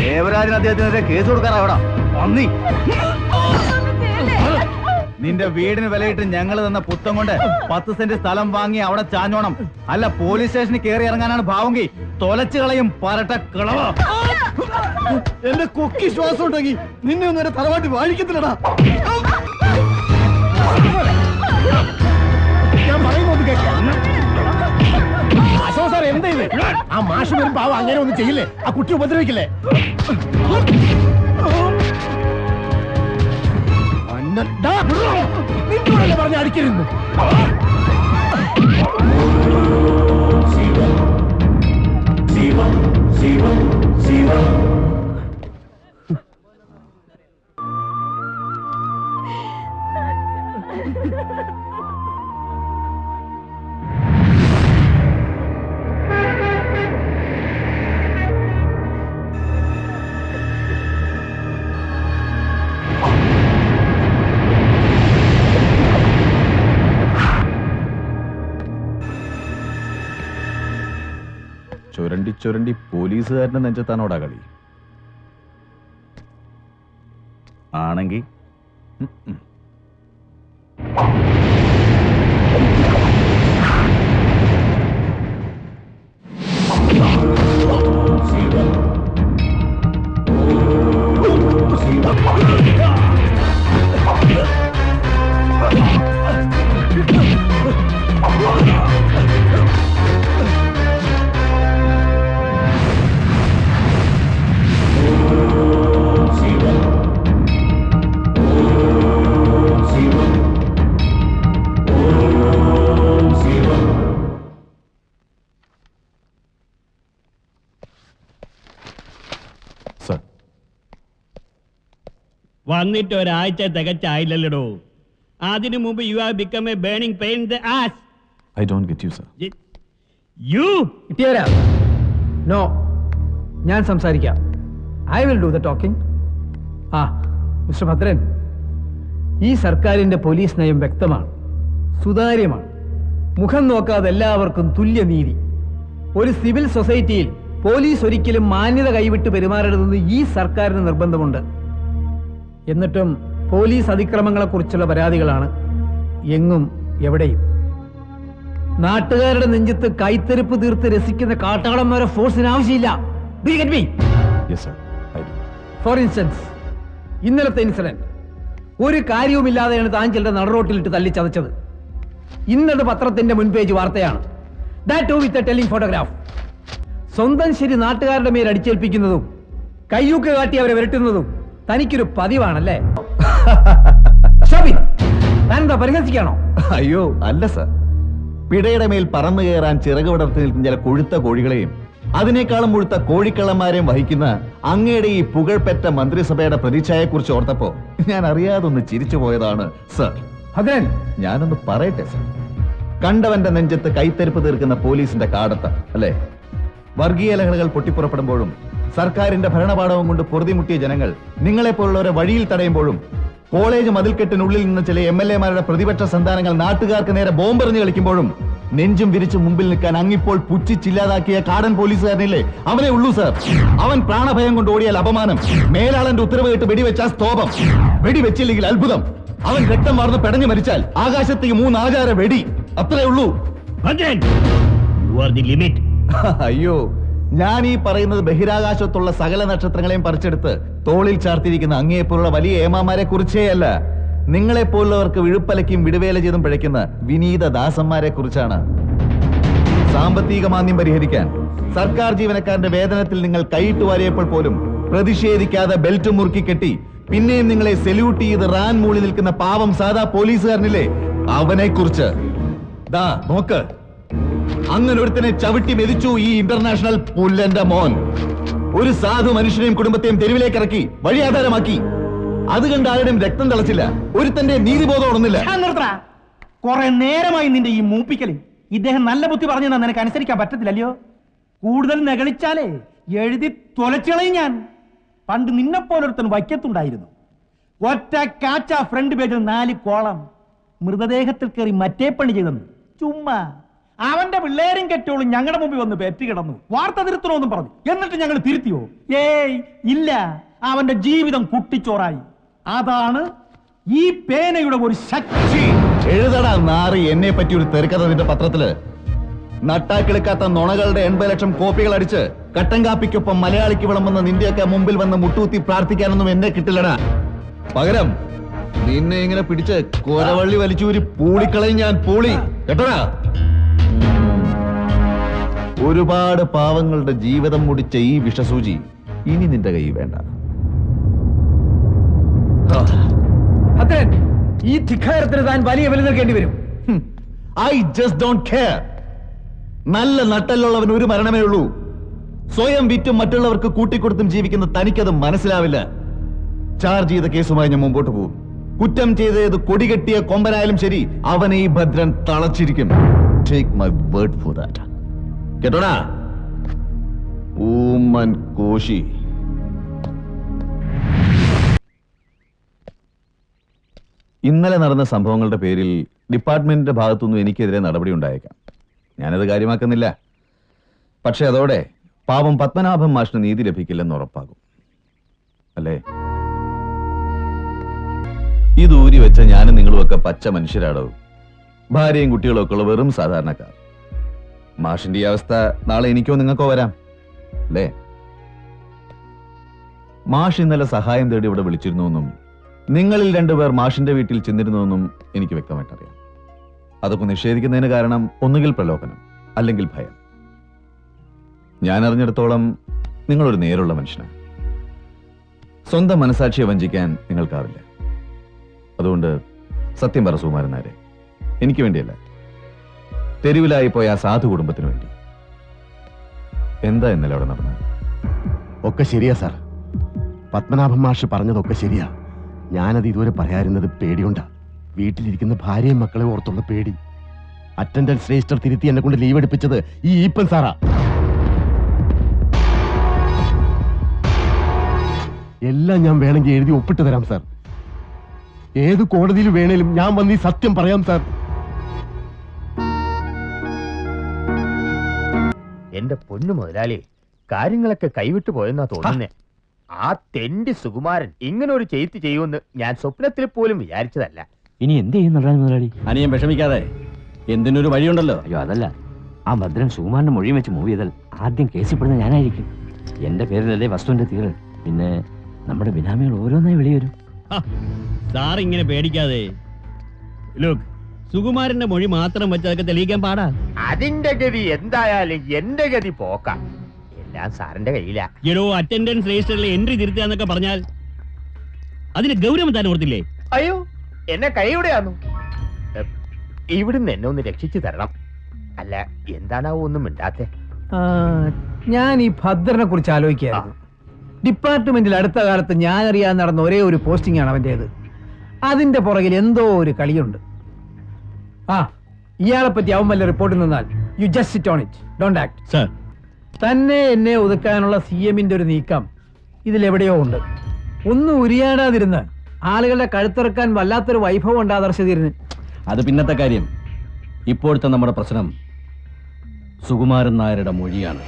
ദേവരാജൻ അദ്ദേഹത്തിനെതിരെ കേസ് കൊടുക്കാറാവടാ പന്നി. നിന്റെ വീടിന് വിലയിട്ട് ഞങ്ങൾ തന്ന പുത്തം കൊണ്ട് 10 സെന്റ് സ്ഥലം വാങ്ങി അവിടെ ചാഞ്ഞോണം. അല്ല പോലീസ് സ്റ്റേഷനിൽ കയറി ഇറങ്ങാനാണ് ഭാവങ്കി തൊലച്ചു കളയും പരട്ട കിളവ. എന്റെ കൊക്കി ശ്വാസം ഉണ്ടെങ്കിൽ നിന്നെ ഒന്നും എന്റെ തലവാട്ടി വാഴിക്കത്തില്ലടാ. ഞാൻ പറയുന്നത് കേൾക്കാം. അശോക് സാർ എന്താ ഇത്? ആ മാഷ് വരുമ്പോ പാവം അങ്ങനെ ഒന്നും ചെയ്യില്ലേ? ആ കുട്ടി ഉപദ്രവിക്കില്ലേ? നിന്നോടല്ലേ പറഞ്ഞ അടിക്കരുന്നു. ചുരണ്ടി ചുരണ്ടി പോലീസുകാരന്റെ നെഞ്ചത്താണോടാ കളി? ആണെങ്കിൽ വന്നിട്ട് ഒരാഴ്ച തികച്ചായില്ലല്ലോ. അതിനു മുമ്പ് you have become a burning pain in the ass. I don't get you sir. You കിട്ടിയരാ? നോ, ഞാൻ സംസാരിക്കാം. I will do the talking. Mister Bhadran, ഈ സർക്കാരിന്റെ പോലീസ് നയം വ്യക്തമാണ്, സുതാര്യമാണ്. മുഖം നോക്കാതെ എല്ലാവർക്കും തുല്യനീതി. ഒരു സിവിൽ സൊസൈറ്റിയിൽ പോലീസ് ഒരിക്കലും മാന്യത കൈവിട്ട് പെരുമാറരുതെന്ന് ഈ സർക്കാരിന് നിർബന്ധമുണ്ട്. എന്നിട്ടും പോലീസ് അതിക്രമങ്ങളെക്കുറിച്ചുള്ള പരാതികളാണ് എങ്ങും എവിടെയും. നാട്ടുകാരുടെ നെഞ്ചത്ത് കൈത്തെരുപ്പ് തീർത്ത് രസിക്കുന്ന കാട്ടാളന്മാരെ ഫോഴ്സിന് ആവശ്യമില്ല. ഫോർ ഇൻസ്റ്റൻസ്, ഇന്നലത്തെ ഇൻസിഡന്റ് ഒരു കാര്യവുമില്ലാതെയാണ് താൻ ചിലരുടെ നടുറോട്ടിലിട്ട് തല്ലിച്ചതച്ചത്. ഇന്നത് പത്രത്തിന്റെ മുൻപേജ് വാർത്തയാണ്. That too with a telling photograph. സ്വന്തം ശരി നാട്ടുകാരുടെ മേൽ അടിച്ചേൽപ്പിക്കുന്നതും കയ്യൂക്ക് കാട്ടി അവരെ വിരട്ടുന്നതും തനിക്കൊരു പതിവാണല്ലേ? താനെന്താ പരിഹസിക്കാണോ? അയ്യോ അല്ല സർ, പിടയുടെ മേൽ പറന്നു കയറാൻ ചിറക് വിടർത്തി നിൽക്കുന്ന ചില കൊഴുത്ത കോഴികളെയും അതിനേക്കാളും മുഴുത്ത കോഴിക്കള്ളന്മാരെയും വഹിക്കുന്ന അങ്ങയുടെ ഈ പുകഴ്പെറ്റ മന്ത്രിസഭയുടെ പ്രതിച്ഛായയെക്കുറിച്ച് ഓർത്തപ്പോ ഞാൻ അറിയാതൊന്ന് ചിരിച്ചു പോയതാണ് സർ. അതെ, ഞാനൊന്ന് പറയട്ടെ സർ. കണ്ടവന്റെ നെഞ്ചത്ത് കൈത്തെരുപ്പ് തീർക്കുന്ന പോലീസിന്റെ കാടത്ത് അല്ലേ? വർഗീയ ലഹളകൾ പൊട്ടിപ്പുറപ്പെടുമ്പോഴും സർക്കാരിന്റെ ഭരണപാഠവും കൊണ്ട് പൊറുതിമുട്ടിയ ജനങ്ങൾ നിങ്ങളെപ്പോലുള്ളവരെ വഴിയിൽ തടയുമ്പോഴും കോളേജ് മതിൽക്കെട്ടിനുള്ളിൽ നിന്ന് ചില MLA-മാരുടെ പ്രതിപക്ഷ സന്താനങ്ങൾ നാട്ടുകാർക്ക് നേരെ ബോംബെറിഞ്ഞ് കളിക്കുമ്പോഴും നെഞ്ചും വിരിച്ച് മുമ്പിൽ നിൽക്കാൻ അങ്ങിപ്പോൾ പുച്ഛിച്ചില്ലാതാക്കിയ കാടൻ പോലീസുകാരനില്ലേ, അവനെ ഉള്ളൂ സർ. അവൻ പ്രാണഭയം കൊണ്ട് ഓടിയാൽ അപമാനം, മേലാളന്റെ ഉത്തരവ് കേട്ട് വെടിവെച്ചാൽ സ്തോപം, വെടിവെച്ചില്ലെങ്കിൽ അത്ഭുതം, അവൻ രക്തം വാർന്ന് പെടഞ്ഞു മരിച്ചാൽ ആകാശത്തേക്ക് 3 ആചാര വെടി, അത്രേ ഉള്ളൂ. അയ്യോ, ഞാൻ ഈ പറയുന്നത് ബഹിരാകാശത്തുള്ള സകല നക്ഷത്രങ്ങളെയും പറിച്ചെടുത്ത് തോളിൽ ചാർത്തിരിക്കുന്ന അങ്ങേപ്പോലുള്ള വലിയ ഏമാമാരെ കുറിച്ചേ അല്ല, നിങ്ങളെപ്പോലുള്ളവർക്ക് വിഴുപ്പലയ്ക്കും വിടുവേല ചെയ്തും പിഴയ്ക്കുന്ന വിനീത ദാസന്മാരെ കുറിച്ചാണ്. സാമ്പത്തിക മാന്ദ്യം പരിഹരിക്കാൻ സർക്കാർ ജീവനക്കാരന്റെ വേതനത്തിൽ നിങ്ങൾ കൈയിട്ട് വാരിയപ്പോൾ പോലും പ്രതിഷേധിക്കാതെ ബെൽറ്റ് മുറുക്കി കെട്ടി പിന്നെയും നിങ്ങളെ സെല്യൂട്ട് ചെയ്ത് റാൻ മൂളി നിൽക്കുന്ന പാവം സാധാ പോലീസുകാരനില്ലേ, അവനെ കുറിച്ച്. ദാ നോക്ക്, അങ്ങനെ ഒരുത്തനെ ചവിട്ടി മെതിച്ചു ഈ ഇന്റർനാഷണൽ പുല്ലന്റെ മോൻ. ഒരു സാധു മനുഷ്യനെയും കുടുംബത്തെയും തെരുവിലേക്ക് ഇറക്കി വഴിയാധാരമാക്കി. അത് കണ്ട് ആരുടെയും രക്തം തിളച്ചില്ല, ഒരുത്തന്റെ നീതിബോധം ഉണർന്നില്ല. കുറെ നേരമായി നിന്റെ ഈ മൂപ്പിക്കല്. ഇദ്ദേഹം നല്ല ബുദ്ധി പറഞ്ഞു നിനക്ക് അനുസരിക്കാൻ പറ്റത്തില്ലല്ലോ. കൂടുതൽ നെകളിച്ചാലേ എഴുതി തൊലച്ചുകളയും ഞാൻ. പണ്ട് നിന്നെപ്പോലൊരുത്തൻ വയ്ക്കത്തുണ്ടായിരുന്നു. ഒറ്റ കാച്ച ഫ്രണ്ട് പേജിൽ 4 കോളം. മൃതദേഹത്തിൽ കയറി മറ്റേ പണി ചെയ്തെന്ന് ചുമ്മാ. അവന്റെ പിള്ളേരും കെട്ടോളും ഞങ്ങളുടെ മുമ്പിൽ വന്ന് പെറ്റ് കിടന്നു, വാർത്ത തിരുത്തണമെന്നും പറഞ്ഞു. എന്നിട്ട് ഞങ്ങൾ തിരുത്തിയോ? ഏയ് ഇല്ല, അവന്റെ ജീവിതം കുട്ടിച്ചോറായി. അതാണ് ഈ പേനയുടെ ഒരു ശക്തി. എഴുതടാ നാറി, എന്നെ പറ്റി ഒരു തെരക്കഥ നിന്റെ പത്രത്തില്. നട്ടാക്കിളക്കാത്ത നുണകളുടെ 80 ലക്ഷം കോപ്പികൾ അടിച്ച് കട്ടൻ കാപ്പിക്കൊപ്പം മലയാളിക്ക് വിളമ്പുന്ന നിന്റെയൊക്കെ മുമ്പിൽ വന്ന് മുട്ടൂത്തി പ്രാർത്ഥിക്കാനൊന്നും എന്നെ കിട്ടില്ലടാ. പകരം നിന്നെ ഇങ്ങനെ പിടിച്ച് കോരവള്ളി വലിച്ചൂരി പൂളിക്കളയും ഞാൻ, പൂളി കേട്ടോടാ. ഒരുപാട് പാവങ്ങളുടെ ജീവിതം മുടിച്ച ഈ വിഷസൂചി ഇനി നിന്റെ കൈ വേണ്ട. ഭദ്രൻ, ഈ ധിക്കാരത്തിന് താൻ വലിയ വില നൽകേണ്ടി വരും. I just don't care. നല്ല നട്ടലുള്ളവൻ ഒരു മരണമേ ഉള്ളൂ. സ്വയം വിറ്റും മറ്റുള്ളവർക്ക് കൂട്ടിക്കൊടുത്തും ജീവിക്കുന്ന തനിക്കത് മനസ്സിലാവില്ല. ചാർജ് ചെയ്ത കേസുമായി ഞാൻ മുമ്പോട്ട് പോകും. കുറ്റം ചെയ്തത് കൊടികെട്ടിയ കൊമ്പനായാലും ശരി, അവനെ ഈ ഭദ്രൻ തളച്ചിരിക്കും. Take my word for that. കേട്ടോടാ ഊമൻ കോശി. ഇന്നലെ നടന്ന സംഭവങ്ങളുടെ പേരിൽ ഡിപ്പാർട്ട്മെന്റിന്റെ ഭാഗത്തുനിന്നും എനിക്കെതിരെ നടപടി ഉണ്ടായേക്കാം. ഞാനത് കാര്യമാക്കുന്നില്ല. പക്ഷെ അതോടെ പാവം പത്മനാഭൻ മാഷിന് നീതി ലഭിക്കില്ലെന്ന് ഉറപ്പാകും, അല്ലേ? ഇത് ഊരി വെച്ച ഞാനും നിങ്ങളുമൊക്കെ പച്ച മനുഷ്യരാടോ. ഭാര്യയും കുട്ടികളും ഒക്കെ ഉള്ള വെറും സാധാരണക്കാർ. മാഷിന്റെ ഈ അവസ്ഥ നാളെ എനിക്കോ നിങ്ങൾക്കോ വരാം, അല്ലേ? മാഷ് ഇന്നലെ സഹായം തേടി ഇവിടെ വിളിച്ചിരുന്നുവെന്നും നിങ്ങളിൽ രണ്ടുപേർ മാഷിന്റെ വീട്ടിൽ ചെന്നിരുന്നുവെന്നും എനിക്ക് വ്യക്തമായിട്ടറിയാം. അതൊക്കെ നിഷേധിക്കുന്നതിന് കാരണം ഒന്നുകിൽ പ്രലോഭനം, അല്ലെങ്കിൽ ഭയം. ഞാൻ അറിഞ്ഞിടത്തോളം നിങ്ങളൊരു നേരുള്ള മനുഷ്യനാണ്. സ്വന്തം മനസാക്ഷിയെ വഞ്ചിക്കാൻ നിങ്ങൾക്കാവില്ല. അതുകൊണ്ട് സത്യം പറ സുകുമാരൻ നായരെ, എനിക്ക് വേണ്ടിയല്ല, തെരുവിലായി പോയ ആ സാധു കുടുംബത്തിന് വേണ്ടി. എന്താ ഇന്നലെ അവിടെ നടന്നത്? ഒക്കെ ശരിയാ സാർ. പത്മനാഭൻ മാഷ് പറഞ്ഞതൊക്കെ ശരിയാ. ഞാനത് ഇതുവരെ പറയാറുന്നത് പേടിയുണ്ടാ. വീട്ടിലിരിക്കുന്ന ഭാര്യയും മക്കളെ ഓർത്തുള്ള പേടി. അറ്റൻഡൻസ് രജിസ്റ്റർ തിരുത്തി എന്നെ കൊണ്ട് ലീവ് എടുപ്പിച്ചത് ഈ ഈപ്പൻ സാറാ. എല്ലാം ഞാൻ വേണമെങ്കിൽ എഴുതി ഒപ്പിട്ട് തരാം സാർ. ഏത് കോടതിയിൽ വേണേലും ഞാൻ വന്ന് ഈ സത്യം പറയാം സാർ. എന്റെ പൊന്നു മുതലാളി, കാര്യങ്ങളൊക്കെ കൈവിട്ടു പോയെന്നാ തോന്നുന്നേ. ആ തെണ്ടി സുകുമാരൻ ഇങ്ങനെ ഒരു ചെയ്തി ചെയ്യുമെന്ന് ഞാൻ സ്വപ്നത്തിൽ പോലും വിചാരിച്ചതല്ല. ഇനി എന്ത് ചെയ്യുന്നുണ്ടാ മുതലാളി? അനിയൻ വിഷമിക്കാതെ, എന്തിനൊരു വഴിയുണ്ടല്ലോ. അയ്യോ അതല്ല, ആ ഭദ്രൻ സുകുമാരന്റെ മൊഴിയും വെച്ച് മൂവ് ചെയ്താൽ ആദ്യം കേസിൽപ്പെടുന്ന ഞാനായിരിക്കും. എന്റെ പേരിലല്ലേ വസ്തുവിന്റെ തീര്. പിന്നെ നമ്മുടെ ബിനാമികൾ ഓരോന്നായി വെളിവരും. സാർ ഇങ്ങനെ പേടിക്കാതെ. ലുക്ക്, സുകുമാരന്റെ മൊഴി മാത്രം വെച്ച് അതൊക്കെ തെളിയിക്കാൻ പാടാ. അതിന്റെ ഗതി എന്തായാലും എന്റെ ഗതി പോക്കാം. എല്ലാം സാറിന്റെ കയ്യിലാ. എടോ, അറ്റൻഡൻസ് രജിസ്റ്ററിൽ എൻട്രി തിരുത്താന്നൊക്കെ പറഞ്ഞാൽ അതിന് ഗൗരവം താൻ ഓർത്തില്ലേ? അയ്യോ, എന്നെ കൈയുടെയാന്നു. ഇവിടുന്ന് എന്നെ ഒന്ന് രക്ഷിച്ചു തരണം. അല്ല, എന്താണാവോ ഒന്നും മിണ്ടാത്തെ? ഞാൻ ഈ ഭദ്രനെ കുറിച്ച് ആലോചിക്കുകയായിരുന്നു. ഡിപ്പാർട്ട്മെന്റിൽ അടുത്ത കാലത്ത് ഞാൻ അറിയാൻ നടന്ന ഒരേ ഒരു പോസ്റ്റിംഗ് ആണ് അവൻ്റേത്. അതിന്റെ പുറകിൽ എന്തോ ഒരു കളിയുണ്ട്. ഇയാളെ പറ്റി അവൻ വല്ല റിപ്പോർട്ടിൽ നിന്നാൽ you just sit on it, don't act. Sir, തന്നെ എന്നെ ഒതുക്കാനുള്ള CM-ന്റെ ഒരു നീക്കം ഇതിലെവിടെയോ ഉണ്ട്. ഒന്നും ഉരിയാടാതിരുന്ന് ആളുകളുടെ കഴുത്തിറക്കാൻ വല്ലാത്തൊരു വൈഭവം ഉണ്ട് ആദർശതീരന്. അത് പിന്നത്തെ കാര്യം. ഇപ്പോഴത്തെ നമ്മുടെ പ്രശ്നം സുകുമാരൻ നായരുടെ മൊഴിയാണ്.